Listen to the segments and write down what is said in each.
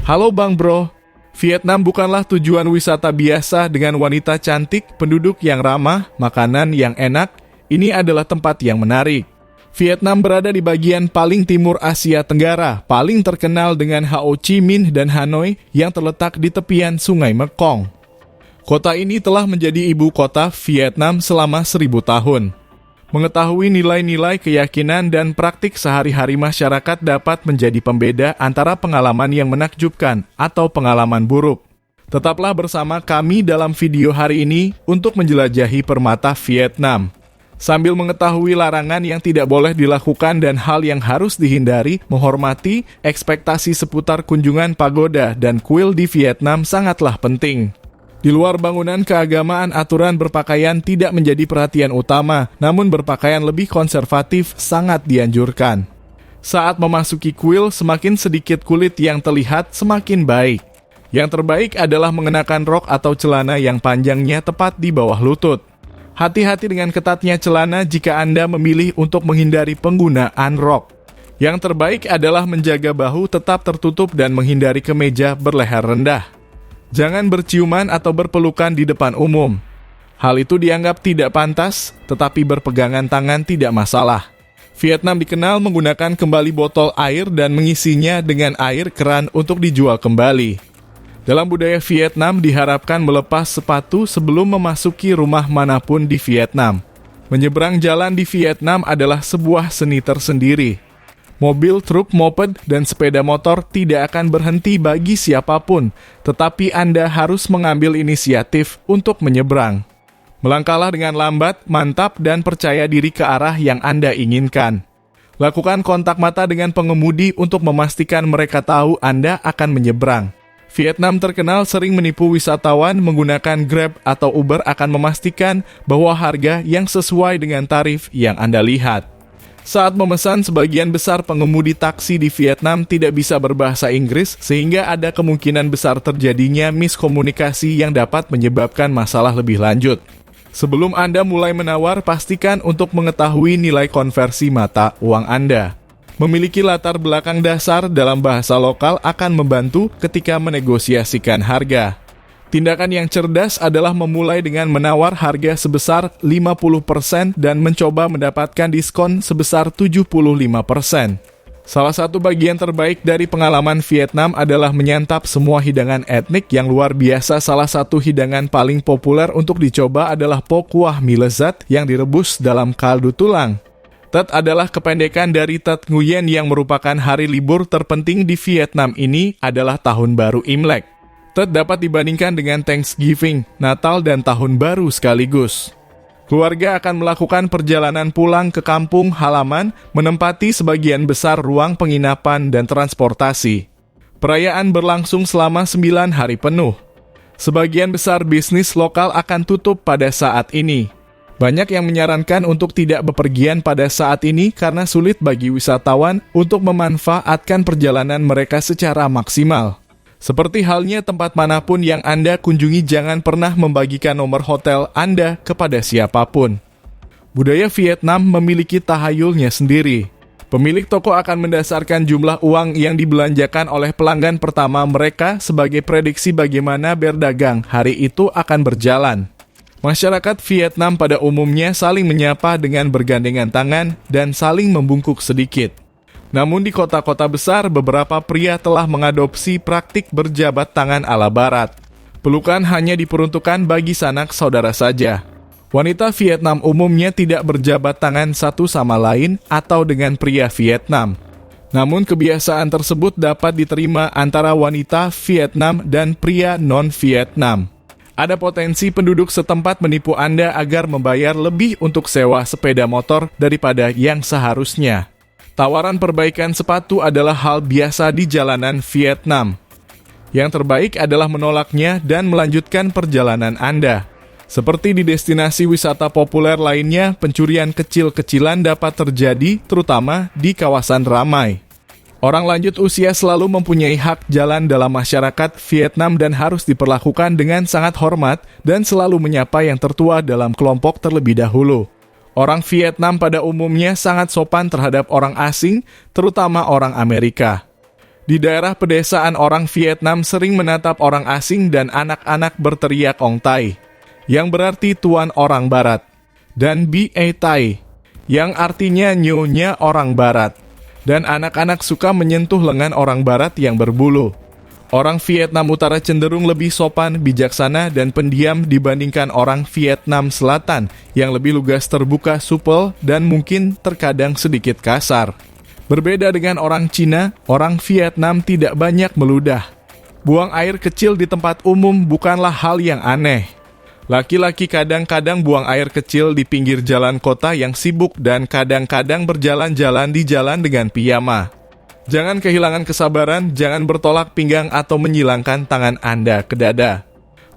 Halo Bang Bro, Vietnam bukanlah tujuan wisata biasa dengan wanita cantik, penduduk yang ramah, makanan yang enak. Ini adalah tempat yang menarik. Vietnam berada di bagian paling timur Asia Tenggara, paling terkenal dengan Ho Chi Minh dan Hanoi yang terletak di tepian Sungai Mekong. Kota ini telah menjadi ibu kota Vietnam selama 1000 tahun. Mengetahui nilai-nilai keyakinan dan praktik sehari-hari masyarakat dapat menjadi pembeda antara pengalaman yang menakjubkan atau pengalaman buruk. Tetaplah bersama kami dalam video hari ini untuk menjelajahi permata Vietnam. Sambil mengetahui larangan yang tidak boleh dilakukan dan hal yang harus dihindari, menghormati ekspektasi seputar kunjungan pagoda dan kuil di Vietnam sangatlah penting. Di luar bangunan keagamaan, aturan berpakaian tidak menjadi perhatian utama, namun berpakaian lebih konservatif sangat dianjurkan. Saat memasuki kuil, semakin sedikit kulit yang terlihat, semakin baik. Yang terbaik adalah mengenakan rok atau celana yang panjangnya tepat di bawah lutut. Hati-hati dengan ketatnya celana jika Anda memilih untuk menghindari penggunaan rok. Yang terbaik adalah menjaga bahu tetap tertutup dan menghindari kemeja berleher rendah. Jangan berciuman atau berpelukan di depan umum. Hal itu dianggap tidak pantas, tetapi berpegangan tangan tidak masalah. Vietnam dikenal menggunakan kembali botol air dan mengisinya dengan air keran untuk dijual kembali. Dalam budaya Vietnam diharapkan melepas sepatu sebelum memasuki rumah manapun di Vietnam. Menyeberang jalan di Vietnam adalah sebuah seni tersendiri. Mobil, truk, moped, dan sepeda motor tidak akan berhenti bagi siapapun, tetapi Anda harus mengambil inisiatif untuk menyeberang. Melangkahlah dengan lambat, mantap, dan percaya diri ke arah yang Anda inginkan. Lakukan kontak mata dengan pengemudi untuk memastikan mereka tahu Anda akan menyeberang. Vietnam terkenal sering menipu wisatawan menggunakan Grab atau Uber akan memastikan bahwa harga yang sesuai dengan tarif yang Anda lihat. Saat memesan, sebagian besar pengemudi taksi di Vietnam tidak bisa berbahasa Inggris sehingga ada kemungkinan besar terjadinya miskomunikasi yang dapat menyebabkan masalah lebih lanjut. Sebelum Anda mulai menawar, pastikan untuk mengetahui nilai konversi mata uang Anda. Memiliki latar belakang dasar dalam bahasa lokal akan membantu ketika menegosiasikan harga. Tindakan yang cerdas adalah memulai dengan menawar harga sebesar 50% dan mencoba mendapatkan diskon sebesar 75%. Salah satu bagian terbaik dari pengalaman Vietnam adalah menyantap semua hidangan etnik yang luar biasa. Salah satu hidangan paling populer untuk dicoba adalah po kuah mie lezat yang direbus dalam kaldu tulang. Tet adalah kependekan dari Tet Nguyen yang merupakan hari libur terpenting di Vietnam. Ini adalah Tahun Baru Imlek. Tet dapat dibandingkan dengan Thanksgiving, Natal, dan Tahun Baru sekaligus. Keluarga akan melakukan perjalanan pulang ke kampung halaman, menempati sebagian besar ruang penginapan dan transportasi. Perayaan berlangsung selama 9 hari penuh. Sebagian besar bisnis lokal akan tutup pada saat ini. Banyak yang menyarankan untuk tidak bepergian pada saat ini karena sulit bagi wisatawan untuk memanfaatkan perjalanan mereka secara maksimal. Seperti halnya tempat manapun yang Anda kunjungi, jangan pernah membagikan nomor hotel Anda kepada siapapun. Budaya Vietnam memiliki tahayulnya sendiri. Pemilik toko akan mendasarkan jumlah uang yang dibelanjakan oleh pelanggan pertama mereka sebagai prediksi bagaimana berdagang hari itu akan berjalan. Masyarakat Vietnam pada umumnya saling menyapa dengan bergandengan tangan dan saling membungkuk sedikit. Namun di kota-kota besar, beberapa pria telah mengadopsi praktik berjabat tangan ala barat. Pelukan hanya diperuntukkan bagi sanak saudara saja. Wanita Vietnam umumnya tidak berjabat tangan satu sama lain atau dengan pria Vietnam. Namun kebiasaan tersebut dapat diterima antara wanita Vietnam dan pria non-Vietnam. Ada potensi penduduk setempat menipu Anda agar membayar lebih untuk sewa sepeda motor daripada yang seharusnya. Tawaran perbaikan sepatu adalah hal biasa di jalanan Vietnam. Yang terbaik adalah menolaknya dan melanjutkan perjalanan Anda. Seperti di destinasi wisata populer lainnya, pencurian kecil-kecilan dapat terjadi, terutama di kawasan ramai. Orang lanjut usia selalu mempunyai hak jalan dalam masyarakat Vietnam dan harus diperlakukan dengan sangat hormat dan selalu menyapa yang tertua dalam kelompok terlebih dahulu. Orang Vietnam pada umumnya sangat sopan terhadap orang asing, terutama orang Amerika. Di daerah pedesaan, orang Vietnam sering menatap orang asing dan anak-anak berteriak Ong Tai, yang berarti tuan orang barat, dan Ba Tai, yang artinya nyonya orang barat. Dan anak-anak suka menyentuh lengan orang barat yang berbulu. Orang Vietnam Utara cenderung lebih sopan, bijaksana, dan pendiam dibandingkan orang Vietnam Selatan yang lebih lugas, terbuka, supel, dan mungkin terkadang sedikit kasar. Berbeda dengan orang Cina, orang Vietnam tidak banyak meludah. Buang air kecil di tempat umum bukanlah hal yang aneh. Laki-laki kadang-kadang buang air kecil di pinggir jalan kota yang sibuk dan kadang-kadang berjalan-jalan di jalan dengan piyama. Jangan kehilangan kesabaran, jangan bertolak pinggang atau menyilangkan tangan Anda ke dada.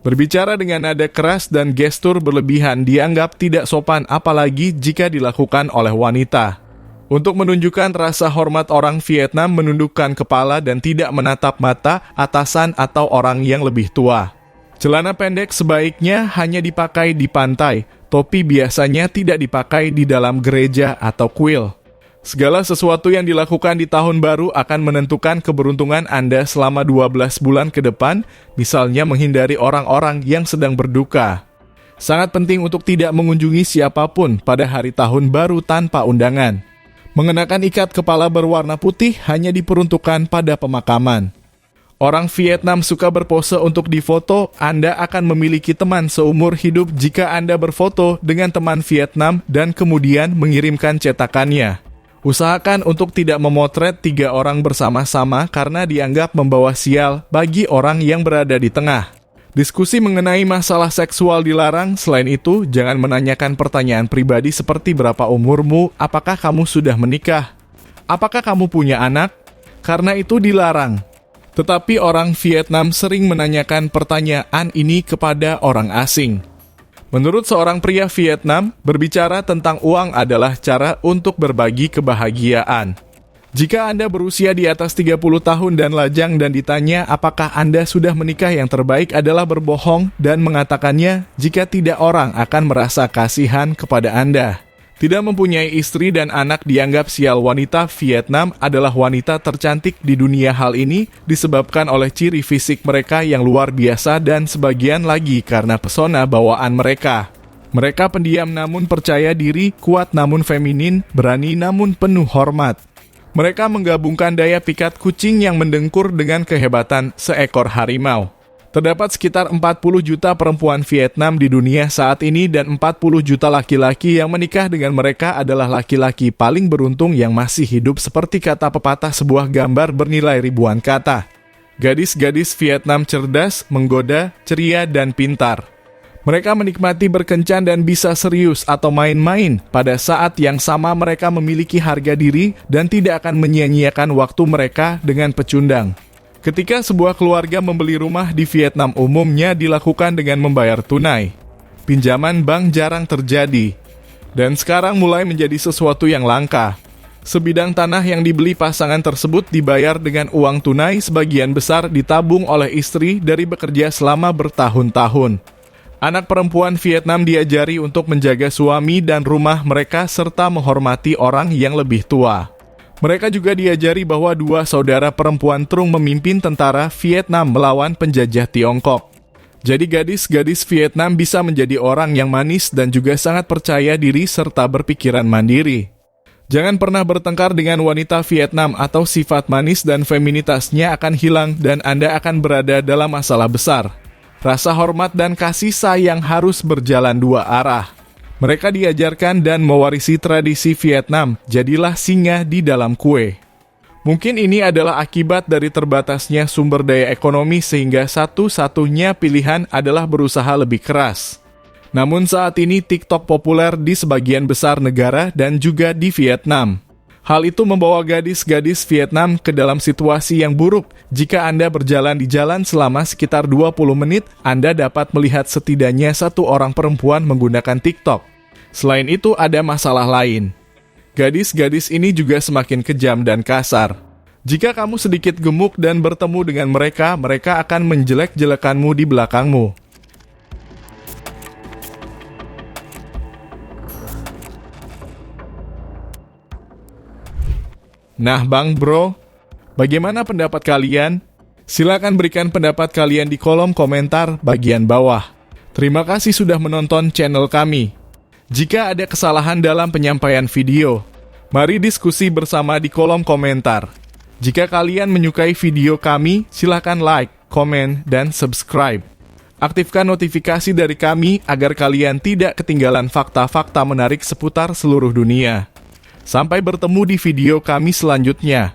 Berbicara dengan nada keras dan gestur berlebihan dianggap tidak sopan, apalagi jika dilakukan oleh wanita. Untuk menunjukkan rasa hormat, orang Vietnam menundukkan kepala dan tidak menatap mata atasan atau orang yang lebih tua. Celana pendek sebaiknya hanya dipakai di pantai, topi biasanya tidak dipakai di dalam gereja atau kuil. Segala sesuatu yang dilakukan di tahun baru akan menentukan keberuntungan Anda selama 12 bulan ke depan, misalnya menghindari orang-orang yang sedang berduka. Sangat penting untuk tidak mengunjungi siapapun pada hari tahun baru tanpa undangan. Mengenakan ikat kepala berwarna putih hanya diperuntukkan pada pemakaman. Orang Vietnam suka berpose untuk difoto. Anda akan memiliki teman seumur hidup jika Anda berfoto dengan teman Vietnam dan kemudian mengirimkan cetakannya. Usahakan untuk tidak memotret 3 orang bersama-sama karena dianggap membawa sial bagi orang yang berada di tengah. Diskusi mengenai masalah seksual dilarang. Selain itu, jangan menanyakan pertanyaan pribadi seperti berapa umurmu, apakah kamu sudah menikah, apakah kamu punya anak, karena itu dilarang. Tetapi orang Vietnam sering menanyakan pertanyaan ini kepada orang asing. Menurut seorang pria Vietnam, berbicara tentang uang adalah cara untuk berbagi kebahagiaan. Jika Anda berusia di atas 30 tahun dan lajang dan ditanya apakah Anda sudah menikah, yang terbaik adalah berbohong dan mengatakannya. Jika tidak, orang akan merasa kasihan kepada Anda. Tidak mempunyai istri dan anak dianggap sial. Wanita Vietnam adalah wanita tercantik di dunia. Hal ini disebabkan oleh ciri fisik mereka yang luar biasa dan sebagian lagi karena pesona bawaan mereka. Mereka pendiam namun percaya diri, kuat namun feminin, berani namun penuh hormat. Mereka menggabungkan daya pikat kucing yang mendengkur dengan kehebatan seekor harimau. Terdapat sekitar 40 juta perempuan Vietnam di dunia saat ini dan 40 juta laki-laki yang menikah dengan mereka adalah laki-laki paling beruntung yang masih hidup. Seperti kata pepatah, sebuah gambar bernilai ribuan kata. Gadis-gadis Vietnam cerdas, menggoda, ceria, dan pintar. Mereka menikmati berkencan dan bisa serius atau main-main. Pada saat yang sama mereka memiliki harga diri dan tidak akan menyia-nyiakan waktu mereka dengan pecundang. Ketika sebuah keluarga membeli rumah di Vietnam, umumnya dilakukan dengan membayar tunai. Pinjaman bank jarang terjadi, dan sekarang mulai menjadi sesuatu yang langka. Sebidang tanah yang dibeli pasangan tersebut dibayar dengan uang tunai, sebagian besar ditabung oleh istri dari bekerja selama bertahun-tahun. Anak perempuan Vietnam diajari untuk menjaga suami dan rumah mereka serta menghormati orang yang lebih tua. Mereka juga diajari bahwa 2 saudara perempuan Trung memimpin tentara Vietnam melawan penjajah Tiongkok. Jadi gadis-gadis Vietnam bisa menjadi orang yang manis dan juga sangat percaya diri serta berpikiran mandiri. Jangan pernah bertengkar dengan wanita Vietnam atau sifat manis dan feminitasnya akan hilang dan Anda akan berada dalam masalah besar. Rasa hormat dan kasih sayang harus berjalan 2 arah. Mereka diajarkan dan mewarisi tradisi Vietnam, jadilah singa di dalam kue. Mungkin ini adalah akibat dari terbatasnya sumber daya ekonomi sehingga satu-satunya pilihan adalah berusaha lebih keras. Namun saat ini TikTok populer di sebagian besar negara dan juga di Vietnam. Hal itu membawa gadis-gadis Vietnam ke dalam situasi yang buruk. Jika Anda berjalan di jalan selama sekitar 20 menit, Anda dapat melihat setidaknya 1 orang perempuan menggunakan TikTok. Selain itu, ada masalah lain. Gadis-gadis ini juga semakin kejam dan kasar. Jika kamu sedikit gemuk dan bertemu dengan mereka, mereka akan menjelek-jelekanmu di belakangmu. Nah bang bro, Bagaimana pendapat kalian? Silakan berikan pendapat kalian di kolom komentar bagian bawah. Terima kasih sudah menonton channel kami. Jika ada kesalahan dalam penyampaian video, mari diskusi bersama di kolom komentar. Jika kalian menyukai video kami, silakan like, komen, dan subscribe. Aktifkan notifikasi dari kami agar kalian tidak ketinggalan fakta-fakta menarik seputar seluruh dunia. Sampai bertemu di video kami selanjutnya.